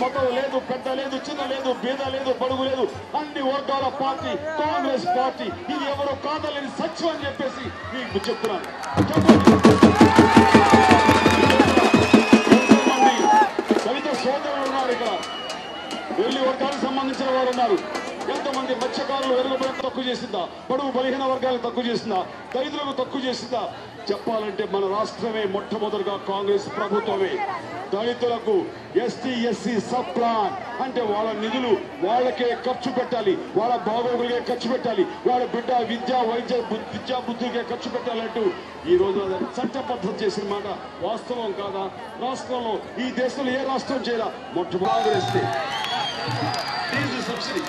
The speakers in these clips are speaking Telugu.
మతం లేదు, పెద్ద లేదు, చిన్న లేదు, భేద లేదు, బడుగు లేదు, అన్ని వర్గాల పార్టీ కాంగ్రెస్ పార్టీ. ఇది ఎవరు కాదలేని సత్యం అని చెప్పేసి మీకు చెప్తున్నాను. ఎంతమంది దళిత సోదరులు ఉన్నారు ఇక్కడ, వెల్లి వర్గాలకు సంబంధించిన వారు ఉన్నారు. ఎంతమంది మత్స్యకారులు వెలుగుబడి తక్కువ చేసిందా, బడుగు బలహీన వర్గాలకు తక్కువ చేసిందా, దళితులకు తక్కువ చేసిందా? చెప్పాలంటే మన రాష్ట్రమే మొట్టమొదటిగా కాంగ్రెస్ ప్రభుత్వమే దళితులకు ఎస్టీ ఎస్సీ సబ్ ప్లాన్ అంటే వాళ్ళ నిధులు వాళ్ళకే ఖర్చు పెట్టాలి, వాళ్ళ బాగోగులకే ఖర్చు పెట్టాలి, వాళ్ళ బిడ్డ విద్యా బుద్ధికే ఖర్చు పెట్టాలంటూ ఈ రోజు చట్టబద్ధం చేసిన మాట వాస్తవం కాదా? రాష్ట్రంలో ఈ దేశంలో ఏ రాష్ట్రం చేయాల మొట్టమొదటి సబ్సిడీ.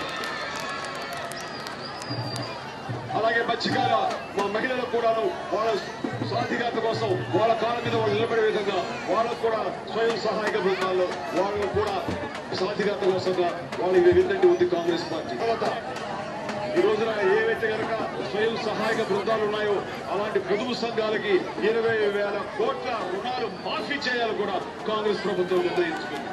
అలాగే మత్స్యకార మా మహిళలకు కూడాను వాళ్ళ సాధికారత కోసం వాళ్ళ కాళ్ళ మీద వాళ్ళు నిలబడే విధంగా వాళ్ళకు కూడా స్వయం సహాయక బృందాల్లో వాళ్ళకు కూడా సాధికారత కోసంగా వాళ్ళకి విన్నట్టు ఉంది కాంగ్రెస్ పార్టీ. తర్వాత ఈ రోజున ఏవైతే కనుక స్వయం సహాయక బృందాలు ఉన్నాయో అలాంటి పొదుపు సంఘాలకి 20,000 కోట్ల రుణాలు మాఫీ చేయాలని కూడా కాంగ్రెస్ ప్రభుత్వం నిర్ణయించుకుంది.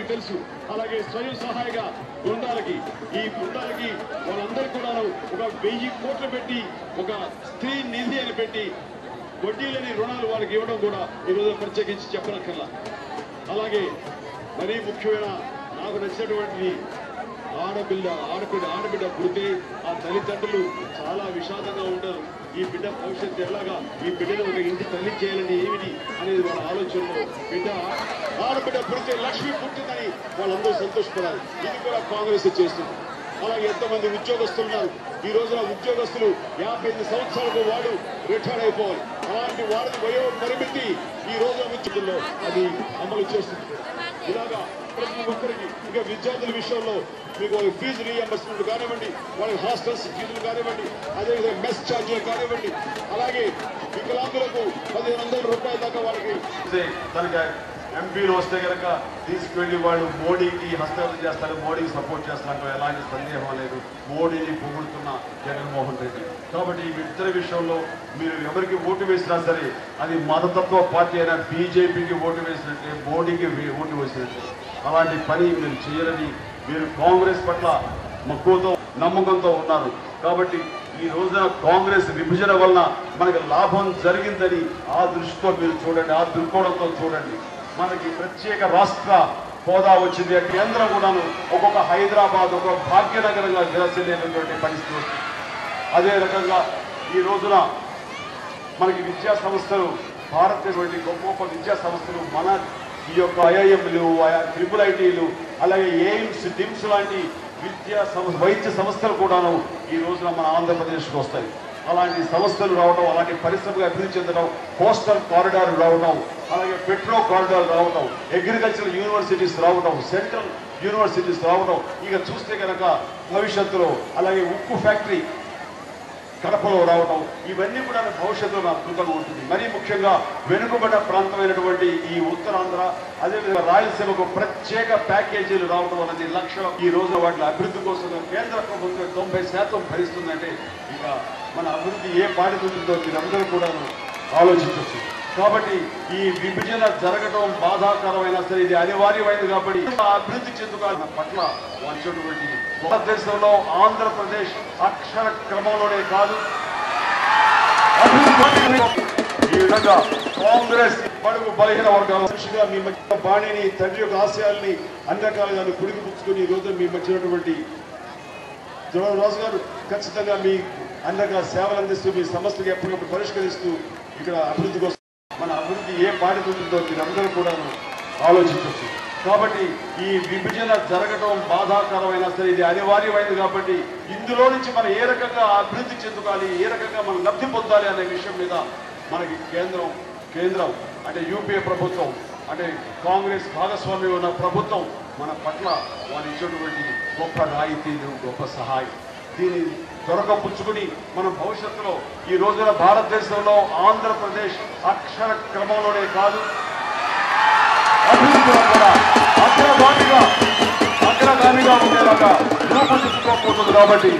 తెలుసు. అలాగే స్వయం సహాయక బృందాలకి ఈ బృందాలకి వాళ్ళందరికీ కూడా ఒక 1000 కోట్లు పెట్టి ఒక స్త్రీ నిధి అని పెట్టి వడ్డీ లేని రుణాలు వాళ్ళకి ఇవ్వడం కూడా ఈరోజు ప్రత్యేకించి చెప్పనక్కర్లా. అలాగే మరీ ముఖ్యమైన నాకు నచ్చినటువంటి ఆడబిడ్డ పుడితే ఆ తల్లిదండ్రులు చాలా విషాదంగా ఉంటారు. ఈ బిడ్డ భవిష్యత్తు ఎలాగా, ఈ బిడ్డను ఒక ఇంటి తల్లి చేయాలని ఏమిటి అనేది వాళ్ళ ఆలోచనలో ఆడబిడ్డ పుడితే లక్ష్మి పుట్టిందని వాళ్ళందరూ సంతోషపడాలి. ఇది కూడా కాంగ్రెస్ చేస్తుంది. అలాగే ఎంతమంది ఉద్యోగస్తులు ఉన్నారు. ఈ రోజున ఉద్యోగస్తులు 58 సంవత్సరాలకు వాడు రిటైర్ అయిపోవాలి. అలాంటి వాడిని వయో పరిమితి ఈ రోజున విద్యుత్తుల్లో అది అమలు చేస్తుంది. ఇలాగా ప్రతి ఒక్కరికి ఇంకా విద్యార్థుల విషయంలో మీకు ఫీజు రీఎంబర్స్మెంట్ కానివ్వండి, వాళ్ళకి హాస్టల్స్ ఫీజులు కానివ్వండి, అదేవిధంగా మెస్ ఛార్జీలు కానివ్వండి, అలాగే వికలాంగులకు 1500 రూపాయల దాకా వాళ్ళకి తనకి ఎంపీలు వస్తే కనుక తీసుకువెళ్ళి వాళ్ళు మోడీకి హస్తగతం చేస్తారు, మోడీకి సపోర్ట్ చేస్తారంటే ఎలాంటి సందేహం లేదు. మోడీని పొగుడుతున్న జగన్మోహన్ రెడ్డి. కాబట్టి ఈ ఇద్దరి విషయంలో మీరు ఎవరికి ఓటు వేసినా సరే అది మతతత్వ పార్టీ అయినా బీజేపీకి ఓటు వేసినట్టే, మోడీకి ఓటు వేసినట్టే. అలాంటి పని మీరు చేయరని మీరు కాంగ్రెస్ పట్ల మక్కువతో నమ్మకంతో ఉన్నారు. కాబట్టి ఈ రోజున కాంగ్రెస్ విభజన వలన మనకి లాభం జరిగిందని ఆ దృష్టితో మీరు చూడండి, ఆ దృక్కోణంతో చూడండి. మనకి ప్రత్యేక రాష్ట్ర హోదా వచ్చింది. కేంద్రం కూడాను ఒక్కొక్క హైదరాబాద్ ఒక భాగ్యనగరంగా విరసిల్లేటటువంటి పరిస్థితి వస్తుంది. అదే రకంగా ఈ రోజున మనకి విద్యా సంస్థలు, భారతదేశం గొప్ప గొప్ప విద్యా సంస్థలు, మన ఈ యొక్క ఐఐఎంలు, IITలు, అలాగే ఎయిమ్స్, డిమ్స్ లాంటి వైద్య సంస్థలు కూడాను ఈ రోజున మన ఆంధ్రప్రదేశ్కి వస్తాయి. అలాంటి సంస్థలు రావడం, అలాంటి పరిశ్రమగా అభివృద్ధి చెందడం, కోస్టల్ కారిడార్ రావడం, అలాగే పెట్రో కారిడార్ రావడం, అగ్రికల్చరల్ యూనివర్సిటీస్ రావడం, సెంట్రల్ యూనివర్సిటీస్ రావడం, ఇక చూస్తే కనుక భవిష్యత్తులో అలాగే ఉక్కు ఫ్యాక్టరీ కడపలో రావడం, ఇవన్నీ కూడా భవిష్యత్తులో అద్భుతంగా ఉంటుంది. మరీ ముఖ్యంగా వెనుకబడ్డ ప్రాంతమైనటువంటి ఈ ఉత్తరాంధ్ర, అదేవిధంగా రాయలసీమకు ప్రత్యేక ప్యాకేజీలు రావడం అనేది లక్ష్యం. ఈ రోజు వాటి అభివృద్ధి కోసం కేంద్ర ప్రభుత్వం 90% భరిస్తుందంటే ఇక మన అభివృద్ధి ఏ పాటిస్తుందో మీరందరూ కూడా ఆలోచించవచ్చు. కాబట్టి ఈ విభజన జరగడం బాధాకరమైన సరే ఇది అనివార్యమైంది. కాబట్టి అభివృద్ధి చెందుకోవాలన్న పట్ల వచ్చినటువంటి భారతదేశంలో ఆంధ్రప్రదేశ్ అక్షర క్రమంలోనే కాదు ఈ విధంగా కాంగ్రెస్ బడుగు బలహీన వర్గాల మనిషిగా మీ మధ్య బాణిని, తండ్రి యొక్క ఆశయాల్ని అన్ని రకాలుగా పుడిగిపుచ్చుకుని ఈ రోజు మీ మధ్యనటువంటి రాజు గారు ఖచ్చితంగా మీ అన్ని రకాల సేవలు అందిస్తూ మీ సమస్యలు ఎప్పటికప్పుడు పరిష్కరిస్తూ ఇక్కడ అభివృద్ధి కోసం మన అభివృద్ధి ఏ పాటిస్తుందో మీరందరూ కూడా ఆలోచించవచ్చు. కాబట్టి ఈ విభజన జరగడం బాధాకరమైన సరే ఇది అనివార్యమైంది. కాబట్టి ఇందులో నుంచి మనం ఏ రకంగా అభివృద్ధి చెందుకోవాలి, ఏ రకంగా మనం లబ్ధి పొందాలి అనే విషయం మీద మనకి కేంద్రం అంటే యూపీఏ ప్రభుత్వం అంటే కాంగ్రెస్ భాగస్వామ్యం ఉన్న ప్రభుత్వం మన పట్ల వాళ్ళు ఇచ్చినటువంటి గొప్ప రాయితీలు, గొప్ప సహాయం, దీన్ని దొరకపుచ్చుకుని మనం భవిష్యత్తులో ఈ రోజున భారతదేశంలో ఆంధ్రప్రదేశ్ అక్షర క్రమంలోనే కాదు అభివృద్ధిలో కూడా అగ్రగామిగా ఉండేలాగా రూపుదిద్దుకోబోతుంది. కాబట్టి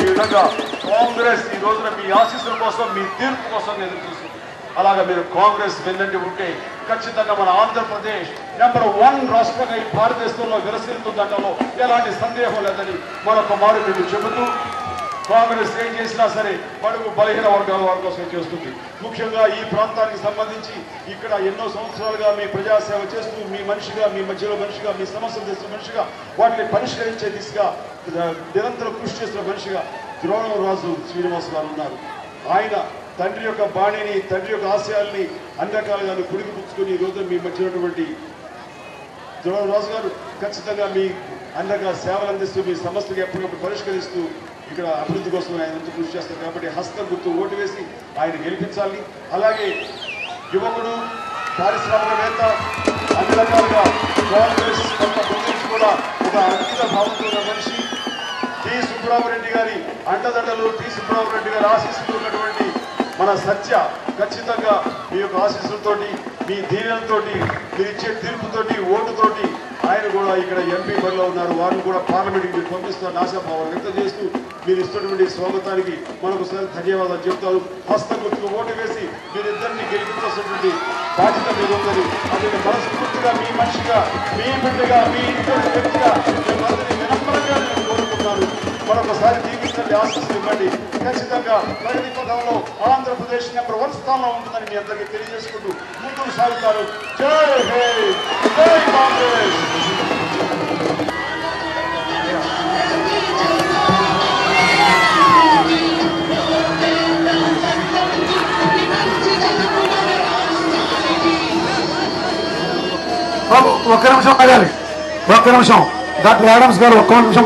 ఈ విధంగా కాంగ్రెస్ ఈ రోజున మీ ఆశీస్సుల కోసం, మీ తీర్పు కోసం ఎదురు చూస్తుంది. అలాగే మీరు కాంగ్రెస్ వెన్నంటి ఉంటే ఖచ్చితంగా మన ఆంధ్రప్రదేశ్ నెంబర్ 1 రాష్ట్రంగా ఈ భారతదేశంలో విరసిల్లుతుందటంలో ఎలాంటి సందేహం లేదని మరొక మారు మీకు చెబుతూ, కాంగ్రెస్ ఏం చేసినా సరే బడుగు బలహీన వర్గాల వారి కోసం చేస్తుంది. ముఖ్యంగా ఈ ప్రాంతానికి సంబంధించి ఇక్కడ ఎన్నో సంవత్సరాలుగా మీ ప్రజాసేవ చేస్తూ మీ మనిషిగా, మీ మధ్యలో మనిషిగా, మీ సమస్యలు చేసిన మనిషిగా, వాటిని పరిష్కరించే దిశగా నిరంతరం కృషి చేసిన మనిషిగా ద్రోణరాజు శ్రీనివాస్ గారు ఉన్నారు. ఆయన తండ్రి యొక్క బాణిని, తండ్రి యొక్క ఆశయాల్ని అన్ని రకాలుగా పుడిగిపుచ్చుకుని ఈ రోజు మీ మధ్య ఉన్నటువంటి ద్రోణరాజు గారు ఖచ్చితంగా మీ అన్ని రకాల సేవలు అందిస్తూ మీ సమస్యలు ఎప్పటికప్పుడు పరిష్కరిస్తూ ఇక్కడ అభివృద్ధి కోసం ఆయన ఎంతో కృషి చేస్తారు. కాబట్టి హస్తం గుర్తు ఓటు వేసి ఆయన గెలిపించాలి. అలాగే యువకుడు, పారిశ్రామికవేత్త, అన్ని రకాలుగా కాంగ్రెస్ కూడా ఒక అంకిత భావంతో ఉన్న మనిషి టి సుబ్రహ్మరెడ్డి గారి అండదండలు, టి సుబ్రహ్మరెడ్డి గారి ఆశీస్సులు ఉన్నటువంటి మన సత్య ఖచ్చితంగా మీ యొక్క ఆశీస్సులతోటి, మీ దీవెనలతోటి, మీరు ఇచ్చే తీర్పుతోటి, ఓటుతోటి ఆయన కూడా ఇక్కడ ఎంపీ బరిలో ఉన్నారు. వారిని కూడా పార్లమెంట్కి మీరు పంపిస్తున్న ఆశాభావాలు వ్యక్తం చేస్తూ మీరు ఇస్తున్నటువంటి స్వాగతానికి మరొకసారి ధన్యవాదాలు చెప్తారు. హస్తం గుర్తుకు ఓటు వేసి మీరిద్దరిని గెలిపించాల్సినటువంటి బాధ్యత మీద ఉందని అది మనస్ఫూర్తిగా మీ మనిషిగా, మీ బిడ్డగా, మీ ఇంట్లో వ్యక్తిగా మిమ్మల్ని వినమ్రంగా నేను కోరుకుంటున్నాను. మరొకసారి దీవించండి, ఆశీస్సులు ఇవ్వండి. ఖచ్చితంగా ప్రగతి పథంలో ఆంధ్రప్రదేశ్ నెంబర్ 1 స్థానంలో ఉంటుందని మీ అందరికీ తెలియజేసుకుంటూ ముందుకు సాగుతారు. జై హింద్, జై కాంగ్రెస్. ఒక్క నిమిషం ఆగాలి, ఒక్క నిమిషం. డాక్టర్ ఆడమ్స్ గారు ఒక్క నిమిషం.